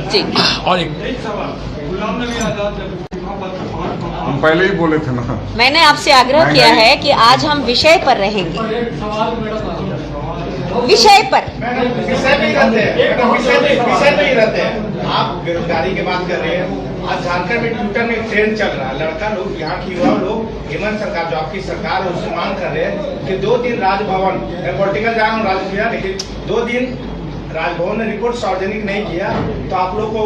जी। और एक हम पहले ही बोले थे ना, मैंने आपसे आग्रह किया है कि आज हम विषय पर रहेंगे, विषय पर। विषय नहीं रहते हैं, विषय नहीं रहते हैं। आप बेरोजगारी की बात कर रहे हैं। आज झारखंड में ट्विटर में एक ट्रेंड चल रहा है, लड़का लोग, यहाँ की युवा लोग हेमंत सरकार, जो आपकी सरकार है, उससे मांग कर रहे हैं कि 2 दिन राजभवन, मैं पॉलिटिकल जा रहा हूँ राजनीति भैया, लेकिन 2 दिन राजभवन ने रिपोर्ट सार्वजनिक नहीं किया तो आप लोग को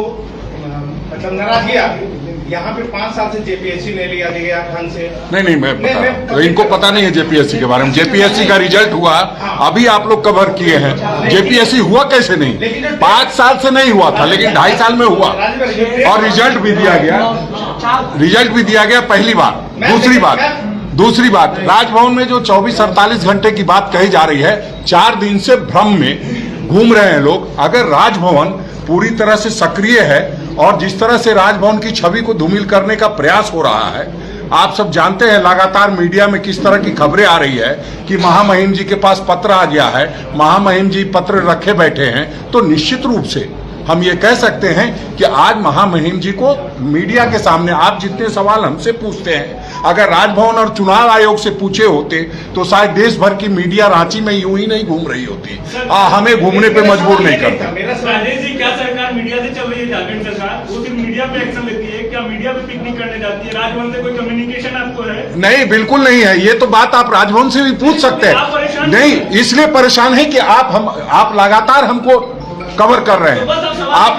मतलब नाराजगी आ गई। यहाँ पे 5 साल से जेपीएससी नहीं लिया गया ढंग से। नहीं मैं बता रहा हूं। तो इनको पता नहीं है जेपीएससी के बारे में। जेपीएससी का रिजल्ट हुआ, अभी आप लोग कवर किए हैं। जेपीएससी हुआ कैसे नहीं? 5 साल से नहीं हुआ था, लेकिन 2.5 साल में हुआ और रिजल्ट भी दिया गया, पहली बात। दूसरी बात, राजभवन में जो 24-48 घंटे की बात कही जा रही है, 4 दिन से भ्रम में घूम रहे हैं लोग। अगर राजभवन पूरी तरह से सक्रिय है और जिस तरह से राजभवन की छवि को धूमिल करने का प्रयास हो रहा है, आप सब जानते हैं लगातार मीडिया में किस तरह की खबरें आ रही है कि महामहिम जी के पास पत्र आ गया है, महामहिम जी पत्र रखे बैठे हैं। तो निश्चित रूप से हम ये कह सकते हैं कि आज महामहिम जी को मीडिया के सामने आप जितने सवाल हमसे पूछते हैं, अगर राजभवन और चुनाव आयोग से पूछे होते तो शायद देश भर की मीडिया रांची में यूं ही नहीं घूम रही होती, हमें घूमने पे मजबूर नहीं करता। क्या सरकार मीडिया से चल रही है? झारखंड सरकार वो सिर्फ मीडिया पे एक्शन लेती है, क्या मीडिया पे पिकनिक करने जाती है? राजभवन से कोई कम्युनिकेशन आपको है? नहीं, बिल्कुल नहीं है। ये तो बात आप राजभवन से भी पूछ सकते हैं। नहीं, इसलिए परेशान है कि आप लगातार हमको कवर कर रहे हैं। आप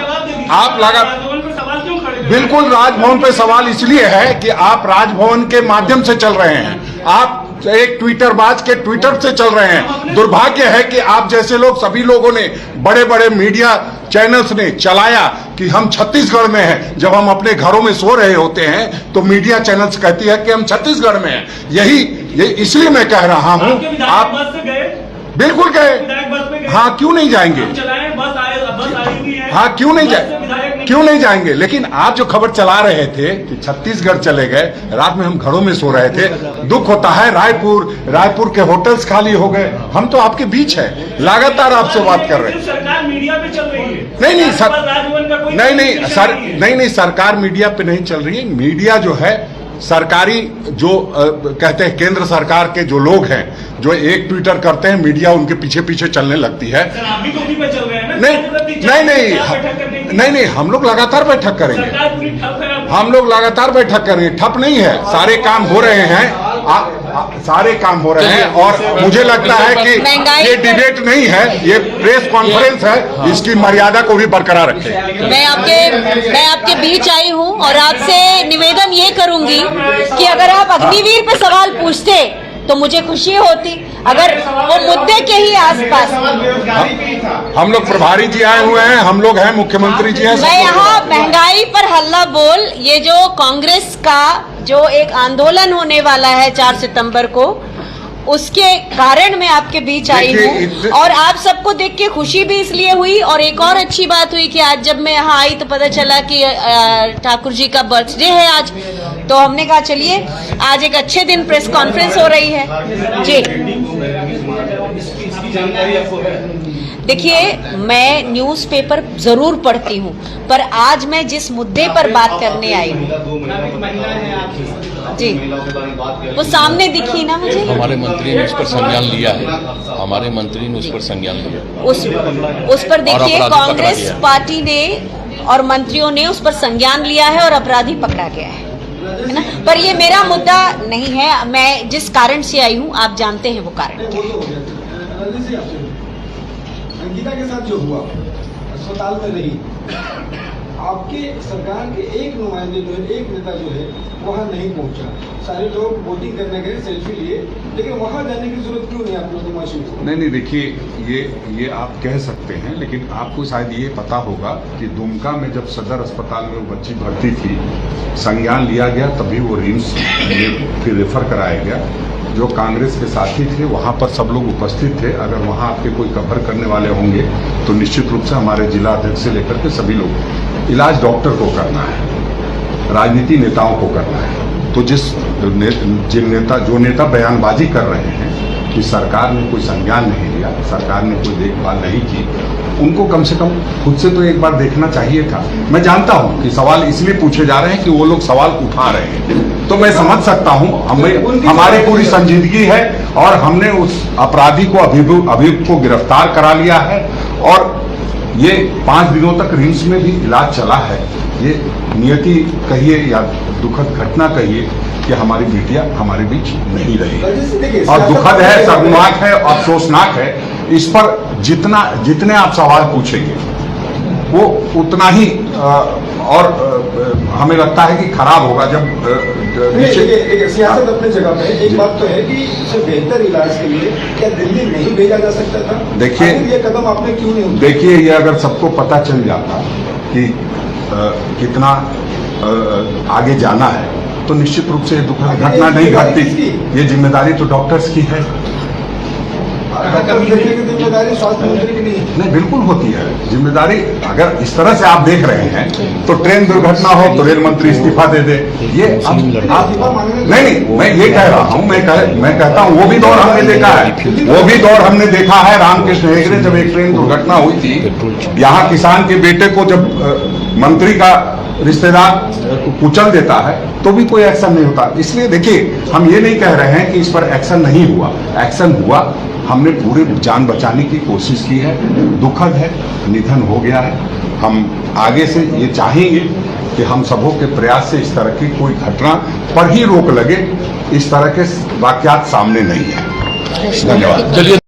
बिल्कुल राजभवन पे सवाल इसलिए है कि आप राजभवन के माध्यम से चल रहे हैं, आप एक ट्विटरबाज के ट्विटर से चल रहे हैं। दुर्भाग्य है कि आप जैसे लोग, सभी लोगों ने, बड़े बड़े मीडिया चैनल्स ने चलाया कि हम छत्तीसगढ़ में हैं। जब हम अपने घरों में सो रहे होते हैं तो मीडिया चैनल्स कहती है कि हम छत्तीसगढ़ में हैं। यही इसलिए मैं कह रहा हूं, आप बिल्कुल गए। हाँ, क्यों नहीं जाएंगे? हाँ, क्यों नहीं जाएंगे? लेकिन आप जो खबर चला रहे थे कि छत्तीसगढ़ चले गए, रात में हम घरों में सो रहे थे। दुख होता है, रायपुर के होटल्स खाली हो गए। हम तो आपके बीच है, लगातार आपसे बात कर रहे हैं। सरकार मीडिया पे चल रही है। नहीं, सरकार मीडिया पे नहीं चल रही है। मीडिया जो है सरकारी, जो कहते हैं केंद्र सरकार के जो लोग हैं, जो एक ट्विटर करते हैं, मीडिया उनके पीछे पीछे चलने लगती है। नहीं, हम लोग लगातार बैठक करेंगे। ठप नहीं है, सारे काम हो रहे हैं। और मुझे लगता है कि ये डिबेट नहीं है, ये प्रेस कॉन्फ्रेंस है, इसकी मर्यादा को भी बरकरार रखें। मैं आपके बीच आई हूँ और आपसे निवेदन ये करूंगी कि अगर आप अग्निवीर पे सवाल पूछते तो मुझे खुशी होती। अगर वो मुद्दे के ही आसपास, हम लोग प्रभारी जी आए हुए हैं, हम लोग हैं, मुख्यमंत्री जी हैं। मैं यहाँ महंगाई पर हल्ला बोल, ये जो कांग्रेस का जो एक आंदोलन होने वाला है 4 सितंबर को, उसके कारण मैं आपके बीच आई हूँ। और आप सबको देख के खुशी भी इसलिए हुई, और एक और अच्छी बात हुई कि आज जब मैं यहाँ आई तो पता चला कि ठाकुर जी का बर्थडे है आज, तो हमने कहा चलिए आज एक अच्छे दिन प्रेस कॉन्फ्रेंस हो रही है। जी देखिए, मैं न्यूज़पेपर जरूर पढ़ती हूँ, पर आज मैं जिस मुद्दे पर बात करने आई हूँ, जी वो सामने दिखी ना मुझे। हमारे मंत्री ने उस पर संज्ञान लिया है। उस पर देखिए, कांग्रेस पार्टी ने और मंत्रियों ने उस पर संज्ञान लिया है और अपराधी पकड़ा गया है ना। पर ये मेरा मुद्दा नहीं है। मैं जिस कारण से आई हूँ आप जानते हैं वो कारण क्या है। अंकिता के साथ जो हुआ, अस्पताल में रही, आपके सरकार के एक नुमाइंदे जो है, एक नेता जो है, वहाँ नहीं पहुँचा। सारे लोग वोटिंग करने गए, सेल्फी लिए, लेकिन वहाँ जाने की जरूरत क्यों नहीं आप लोगों को महसूस? नहीं, देखिए, ये आप कह सकते हैं, लेकिन आपको शायद ये पता होगा कि दुमका में जब सदर अस्पताल में वो बच्ची भर्ती थी, संज्ञान लिया गया, तभी वो रिम्स फिर रेफर कराया गया। जो कांग्रेस के साथी थे वहाँ पर सब लोग उपस्थित थे। अगर वहाँ आपके कोई कवर करने वाले होंगे तो निश्चित रूप से हमारे जिला अध्यक्ष से लेकर के सभी लोग, इलाज डॉक्टर को करना है, राजनीति नेताओं को करना है। तो जो नेता बयानबाजी कर रहे हैं कि सरकार ने कोई संज्ञान नहीं लिया, सरकार ने कोई देखभाल नहीं की, उनको कम से कम खुद से तो एक बार देखना चाहिए था। मैं जानता हूं कि सवाल इसलिए पूछे जा रहे हैं कि वो लोग सवाल उठा रहे हैं, तो मैं समझ सकता हूं, हमें हमारी पूरी संजीदगी है और हमने उस अपराधी को अभियुक्त को गिरफ्तार करा लिया है और ये 5 दिनों तक रिम्स में भी इलाज चला है। ये नियति कहिए या दुखद घटना कहिए कि हमारी बेटियां हमारे बीच नहीं रही और दुखद है, शर्मनाक है, अफसोसनाक है। इस पर जितने आप सवाल पूछेंगे वो उतना ही और हमें लगता है कि खराब होगा। जब देखिए सियासत अपनी जगह पे, एक बात तो है कि इसे बेहतर इलाज के लिए क्या दिल्ली नहीं भेजा जा सकता था? देखिए ये कदम आपने क्यों नहीं उठाया? देखिए, ये अगर सबको पता चल जाता कि कितना आगे जाना है तो निश्चित रूप से दुखद घटना नहीं घटती। ये जिम्मेदारी तो डॉक्टर्स की है, जिम्मेदारी स्वास्थ्य मंत्री की नहीं है। नहीं, बिल्कुल होती है जिम्मेदारी। अगर इस तरह से आप देख रहे हैं तो ट्रेन दुर्घटना हो तो रेल मंत्री इस्तीफा दे दे, ये आप नहीं, मैं ये कह रहा हूँ, मैं कहता हूँ वो भी दौर हमने देखा है, वो भी दौर हमने देखा है। रामकृष्ण हेगड़े जब एक ट्रेन दुर्घटना हुई थी, यहाँ किसान के बेटे को जब मंत्री का रिश्तेदार कुचल देता है तो भी कोई एक्शन नहीं होता। इसलिए देखिए, हम ये नहीं कह रहे हैं कि इस पर एक्शन नहीं हुआ, एक्शन हुआ। हमने पूरे जान बचाने की कोशिश की है। दुखद है, निधन हो गया है। हम आगे से ये चाहेंगे कि हम सबों के प्रयास से इस तरह की कोई घटना पर ही रोक लगे, इस तरह के वाकयात सामने नहीं है। धन्यवाद। चलिए।